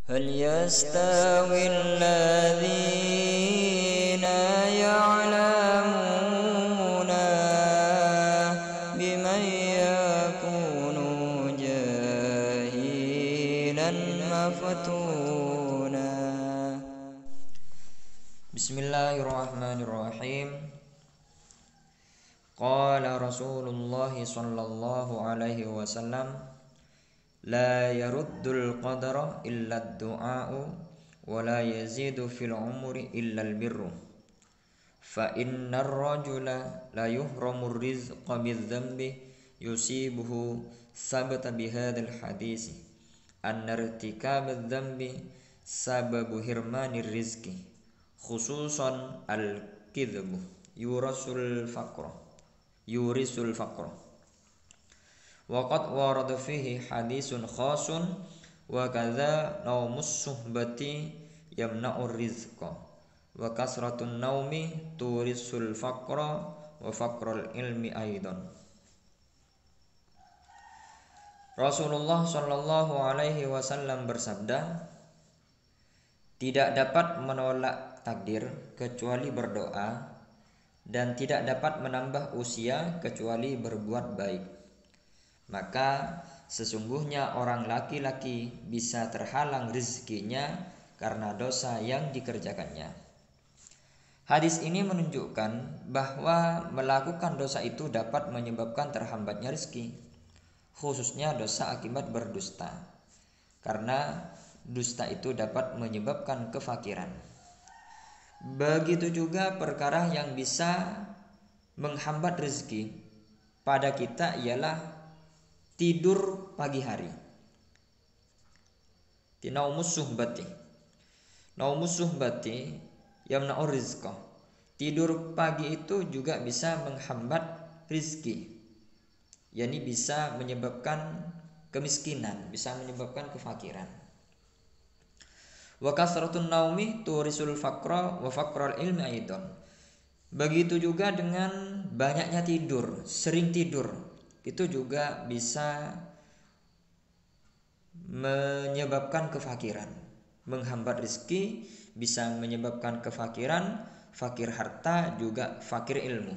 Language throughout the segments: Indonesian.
هل يستوي الذين يعلمون بمن يكون جاهلا مفتونا. بسم الله الرحمن الرحيم. قال رسول الله صلى الله عليه وسلم: لا يرد القدر إلا الدعاء ولا يزيد في العمر إلا البر فإن الرجل لا يحرم الرزق بالذنب يصيبه. ثبت بهذا الحديث أن ارتكاب الذنب سبب حرمان الرزق، خصوصا الكذب يورث الفقر. وقد ورد فيه حديث خاص: وكذا نوم الصحبة يمنع الرزق، وكثرة النوم تورث الفقر، وفقر العلم أيضا. Rasulullah Shallallahu Alaihi Wasallam bersabda, tidak dapat menolak takdir kecuali berdoa, dan tidak dapat menambah usia kecuali berbuat baik. Maka sesungguhnya orang laki-laki bisa terhalang rezekinya karena dosa yang dikerjakannya. Hadis ini menunjukkan bahwa melakukan dosa itu dapat menyebabkan terhambatnya rezeki, khususnya dosa akibat berdusta, karena dusta itu dapat menyebabkan kefakiran. Begitu juga perkara yang bisa menghambat rezeki pada kita ialah tidur pagi hari. Naumus suhbati yamna'ur rizqa. Tidur pagi itu juga bisa menghambat rizki, yakni bisa menyebabkan kemiskinan, bisa menyebabkan kefakiran. Wa kasratun naumi turisul faqra wa faqral ilmi aidan. Begitu juga dengan banyaknya tidur, sering tidur, itu juga bisa menyebabkan kefakiran, menghambat rezeki, bisa menyebabkan kefakiran, fakir harta, juga fakir ilmu.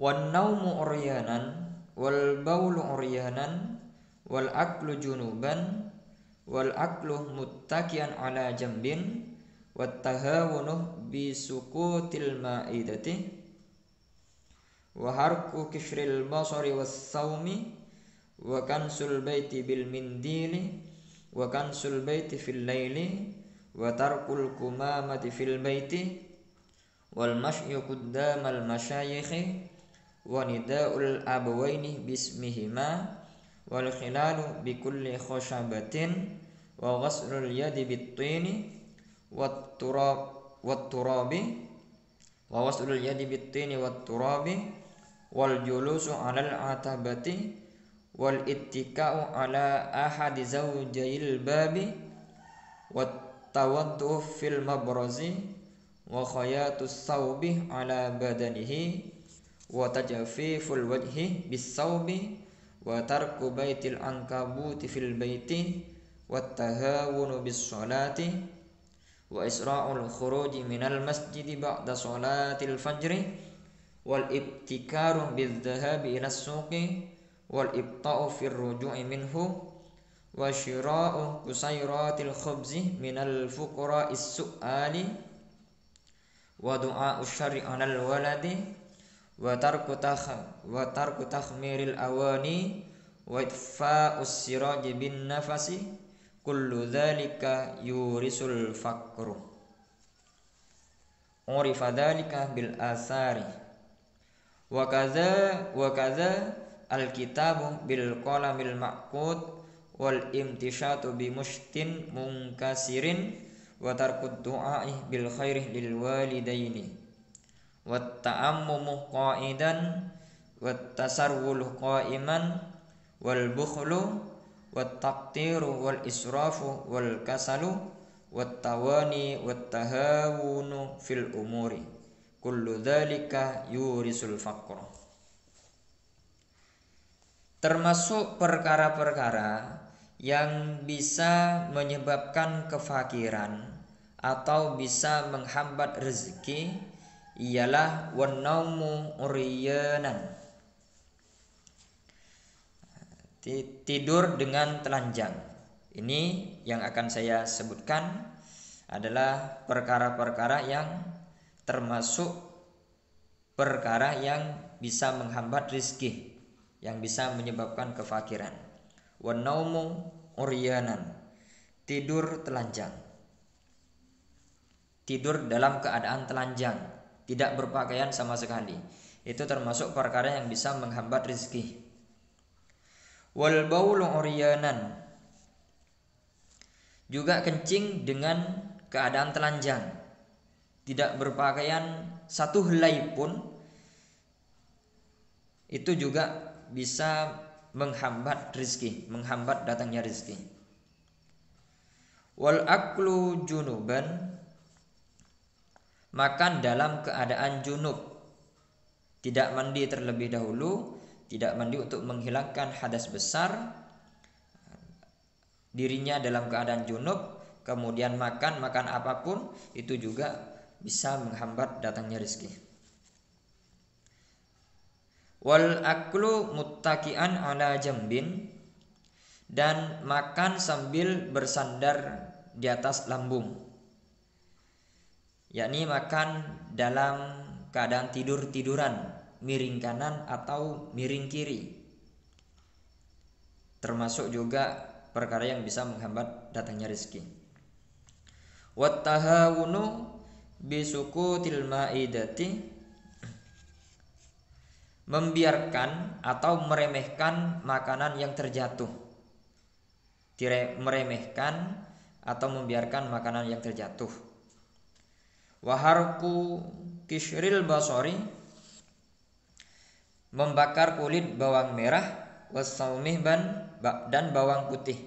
Wan naumu uryanan wal baulu uryanan wal aklu junuban wal aklu muttakian ala jambin wattahawunu bisukutil ma'idati wa harku kifril basari wassawmi wa kansul baiti bil mindili wa kansul baiti fil laili wa tarkul kumamati fil baiti wal mashyu quddamal masyayikhi wa nidaul abawaini bismihima wal khilalu bikulli khushabatin wa ghaslul yadi bit-tini watturabi wa waslul yadi bittini watturabi wal julusu 'alal atabati wal ittika'u 'ala ahadi zawjayil babi wat tawaddu fil mabrazi wa khayatus thawbi 'ala badanihi wa tajfiful wajhi bis thawbi wa tarku baitil ankabuti fil baiti wat tahawunu bis salati wa isra'ul khuruji minal masjidi ba'da sholatil fajri wal ibtikaru bidh-dhahabi ila suqi wal ibta'u fir ruju'i minhu wa syira'u kusairatil khubzi minal fuqara'is su'ali wa du'a'u syarri 'alal waladi wa tarku takhmiril awani wa itfa'us siraji bin nafasi. Kullu dzalika yurisul faqru. Urifa dzalika bil athari. Wa kadza al kitabu bil qalamil ma'qud wal imtishatu bi mushtin munkasirin wa tarkud du'a'i bil khairi lil walidaini wat ta'ammumu qa'idan wat tasarwul qa'iman wal bukhlu wat taqtiru wal israfu wal kasalu wat tawani wat tahawunu fil umuri kullu dzalika yurisul faqra. Termasuk perkara-perkara yang bisa menyebabkan kefakiran atau bisa menghambat rezeki ialah wanaumu uriyanan, tidur dengan telanjang. Ini yang akan saya sebutkan adalah perkara-perkara yang termasuk perkara yang bisa menghambat rizki, yang bisa menyebabkan kefakiran. Wanaumu uryanan, tidur telanjang, tidur dalam keadaan telanjang, tidak berpakaian sama sekali. Itu termasuk perkara yang bisa menghambat rizki. Wal baulu uryanan, juga kencing dengan keadaan telanjang, tidak berpakaian satu helai pun, itu juga bisa menghambat rizki, menghambat datangnya rizki. Wal aklu junuban, makan dalam keadaan junub, tidak mandi terlebih dahulu, tidak mandi untuk menghilangkan hadas besar, dirinya dalam keadaan junub, kemudian makan apapun, itu juga bisa menghambat datangnya rizki. Wal aklu muttaki'an ala jambin, dan makan sambil bersandar di atas lambung, yakni makan dalam keadaan tidur-tiduran, miring kanan atau miring kiri, termasuk juga perkara yang bisa menghambat datangnya rezeki. Wat tahawunu bisukutil maidati, membiarkan atau meremehkan makanan yang terjatuh, meremehkan atau membiarkan makanan yang terjatuh. Waharku kishril basori, membakar kulit bawang merah, wasaumih dan bawang putih.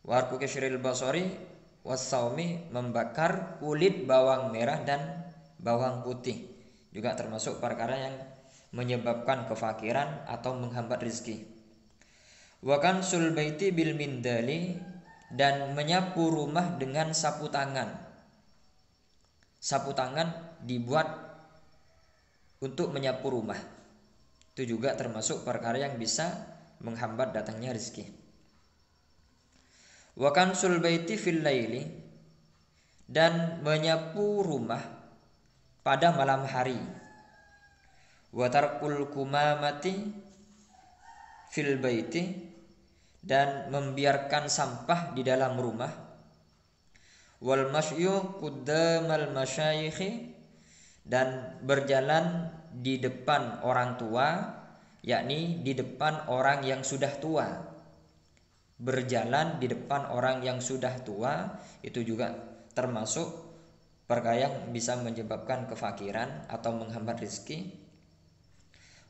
Waharku kishril basori wasaumih, membakar kulit bawang merah dan bawang putih, juga termasuk perkara yang menyebabkan kefakiran atau menghambat rezeki. Wa kansul baiti bil mindali, dan menyapu rumah dengan sapu tangan. Sapu tangan dibuat untuk menyapu rumah. Itu juga termasuk perkara yang bisa menghambat datangnya rezeki. Wa kansul baiti fil laili, dan menyapu rumah pada malam hari. Wa tarkul kumamati fil baiti, dan membiarkan sampah di dalam rumah. Wal masyu quddamal masyayikhi, dan berjalan di depan orang tua, yakni di depan orang yang sudah tua. Berjalan di depan orang yang sudah tua itu juga termasuk perkara yang bisa menyebabkan kefakiran atau menghambat rezeki.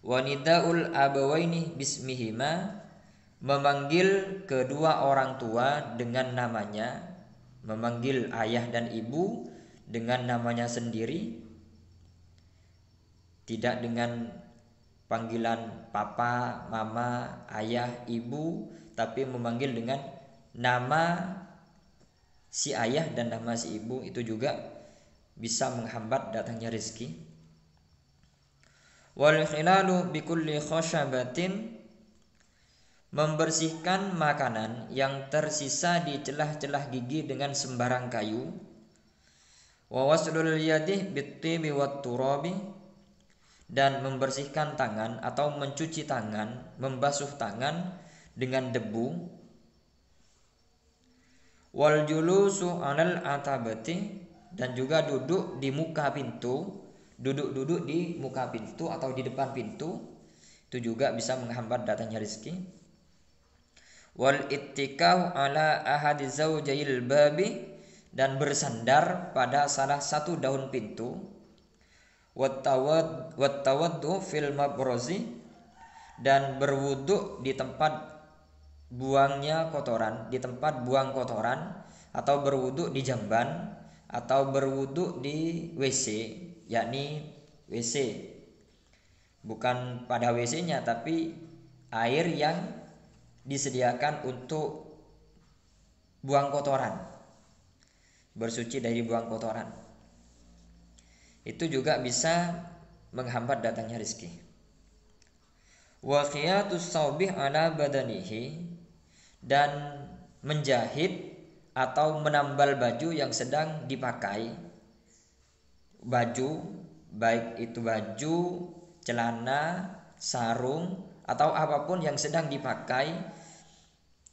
Wanidaul abawaini bismihima, memanggil kedua orang tua dengan namanya, memanggil ayah dan ibu dengan namanya sendiri, tidak dengan panggilan papa, mama, ayah, ibu, tapi memanggil dengan nama si ayah dan nama si ibu, itu juga bisa menghambat datangnya rezeki. Wal khilalu bikulli khashabatin, membersihkan makanan yang tersisa di celah-celah gigi dengan sembarang kayu. Wa waslul yadi bittibi wat turabi, dan membersihkan tangan atau mencuci tangan, membasuh tangan dengan debu. Wal julusu 'alal atabati, dan juga duduk di muka pintu, duduk di muka pintu atau di depan pintu, itu juga bisa menghambat datangnya rezeki. Wal ittikau ala ahadi zawjail babi, dan bersandar pada salah satu daun pintu. Wattawaddu fil mabrozi, dan berwuduk di tempat buangnya kotoran, di tempat buang kotoran, atau berwuduk di jamban, atau berwuduk di WC, yakni WC, bukan pada WC-nya tapi air yang disediakan untuk buang kotoran, bersuci dari buang kotoran. Itu juga bisa menghambat datangnya rezeki. Wa khiyatus saubih ala badanihi, dan menjahit atau menambal baju yang sedang dipakai. Baju, baik itu baju, celana, sarung, atau apapun yang sedang dipakai,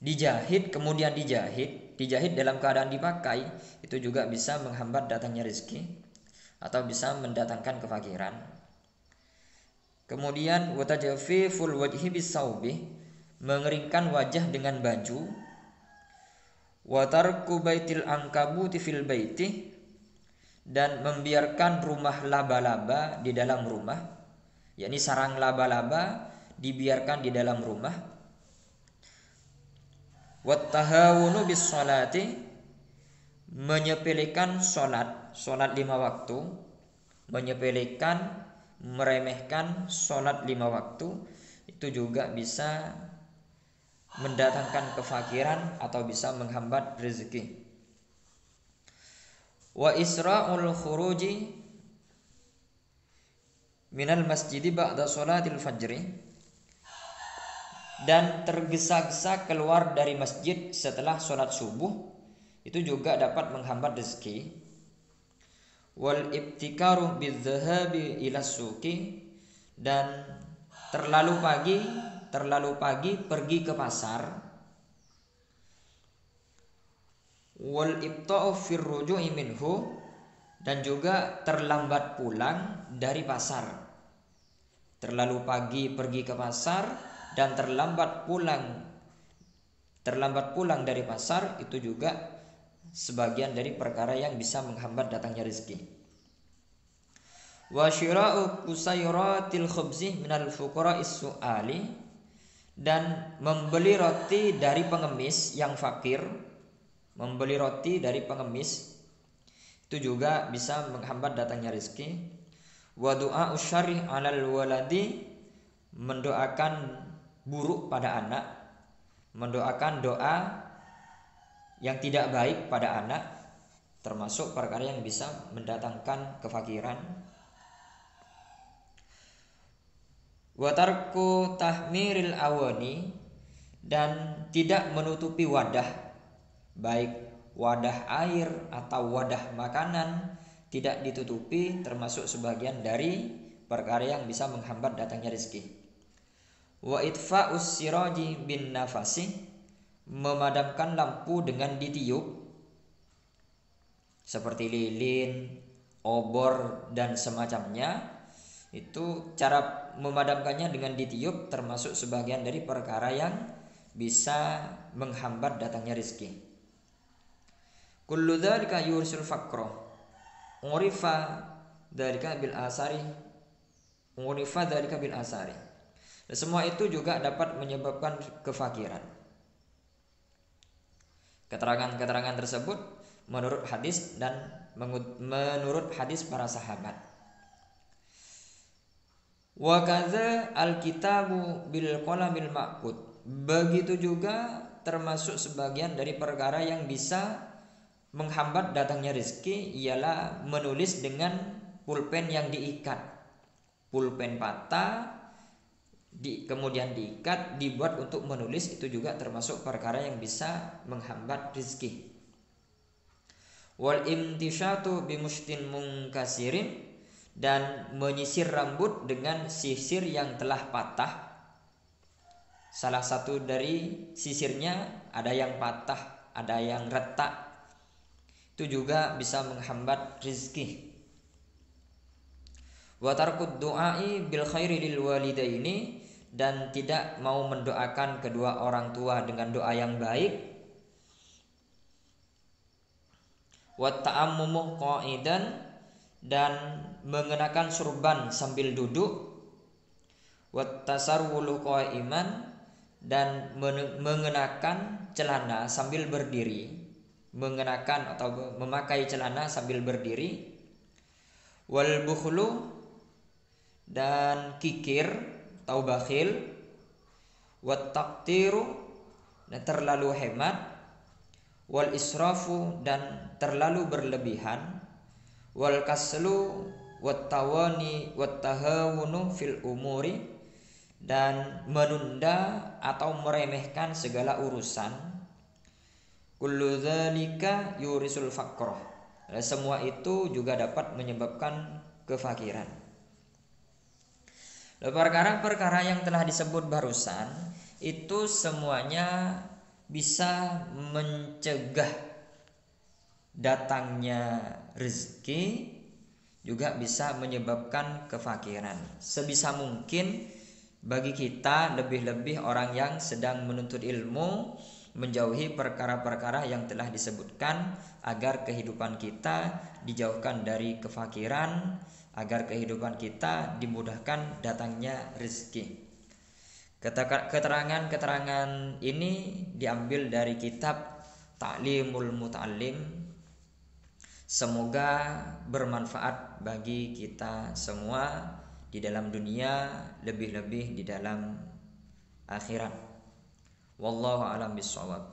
dijahit kemudian dijahit dalam keadaan dipakai, itu juga bisa menghambat datangnya rezeki atau bisa mendatangkan kefakiran. Kemudian watajafiful wajhi bisaubi, mengeringkan wajah dengan baju. Watarku baitil angkabuti fil baiti, dan membiarkan rumah laba-laba di dalam rumah, yakni sarang laba-laba dibiarkan di dalam rumah. Wattahawunu bis sholati, menyepelekan sholat 5 waktu, menyepelekan, meremehkan sholat 5 waktu, itu juga bisa mendatangkan kefakiran atau bisa menghambat rezeki. Wa isra'ul khuruji minal masjidi ba'da sholatil fajri, dan tergesa-gesa keluar dari masjid setelah sholat subuh, itu juga dapat menghambat rezeki. Wal ibtikaru bidzahabi ila suqi, dan terlalu pagi pergi ke pasar. Wal ibta'u fir ruju'i minhu, dan juga terlambat pulang dari pasar. Terlalu pagi pergi ke pasar dan terlambat pulang dari pasar, itu juga sebagian dari perkara yang bisa menghambat datangnya rezeki. Wa syira'u kusayratil khubzi minal fuqara'is su'ali, dan membeli roti dari pengemis yang fakir, membeli roti dari pengemis, itu juga bisa menghambat datangnya rezeki. Wa du'a usyarih 'alal waladi, mendoakan buruk pada anak, mendoakan doa yang tidak baik pada anak, termasuk perkara yang bisa mendatangkan kefakiran. Wa tarku tahmiril awani, dan tidak menutupi wadah, baik wadah air atau wadah makanan, tidak ditutupi, termasuk sebagian dari perkara yang bisa menghambat datangnya rezeki. Wa itfa'us siraji bin nafasi, memadamkan lampu dengan ditiup, seperti lilin, obor, dan semacamnya. Itu cara memadamkannya dengan ditiup, termasuk sebagian dari perkara yang bisa menghambat datangnya rezeki. Kullu dzalika yursil faqra, urifa dzalika bil asari, urifa dzalika bil asari. Semua itu juga dapat menyebabkan kefakiran. Keterangan-keterangan tersebut menurut hadis dan menurut hadis para sahabat. Wa kadza alkitabu bil qalamil ma'qud, begitu juga termasuk sebagian dari perkara yang bisa menghambat datangnya rezeki ialah menulis dengan pulpen yang diikat. Pulpen patah kemudian diikat, dibuat untuk menulis, itu juga termasuk perkara yang bisa menghambat rezeki. Wal imtisyatu bimustin munkasirin, dan menyisir rambut dengan sisir yang telah patah. Salah satu dari sisirnya ada yang patah, ada yang retak, itu juga bisa menghambat rezeki. Wa tarkud du'ai bil khairi lil walidaini, dan tidak mau mendoakan kedua orang tua dengan doa yang baik. Wa ta'ammumu qa'idan, dan mengenakan surban sambil duduk. Wa tasarwulu qa'iman, dan mengenakan celana sambil berdiri, mengenakan atau memakai celana sambil berdiri. Wal bukhlu, dan kikir atau bakhil. wat taqtiru dan terlalu hemat, wal israfu dan terlalu berlebihan, wal kaslu wat tawani wat tahawunu fil umuri dan menunda atau meremehkan segala urusan. Kullu dzalika yurisul faqrah. Semua itu juga dapat menyebabkan kefakiran. Perkara-perkara yang telah disebut barusan itu semuanya bisa mencegah datangnya rezeki, juga bisa menyebabkan kefakiran. Sebisa mungkin bagi kita, lebih-lebih orang yang sedang menuntut ilmu, menjauhi perkara-perkara yang telah disebutkan agar kehidupan kita dijauhkan dari kefakiran, agar kehidupan kita dimudahkan datangnya rezeki. Keterangan-keterangan ini diambil dari kitab Ta'limul Muta'allim. Semoga bermanfaat bagi kita semua di dalam dunia, lebih-lebih di dalam akhirat. Wallahu a'lam bishawab.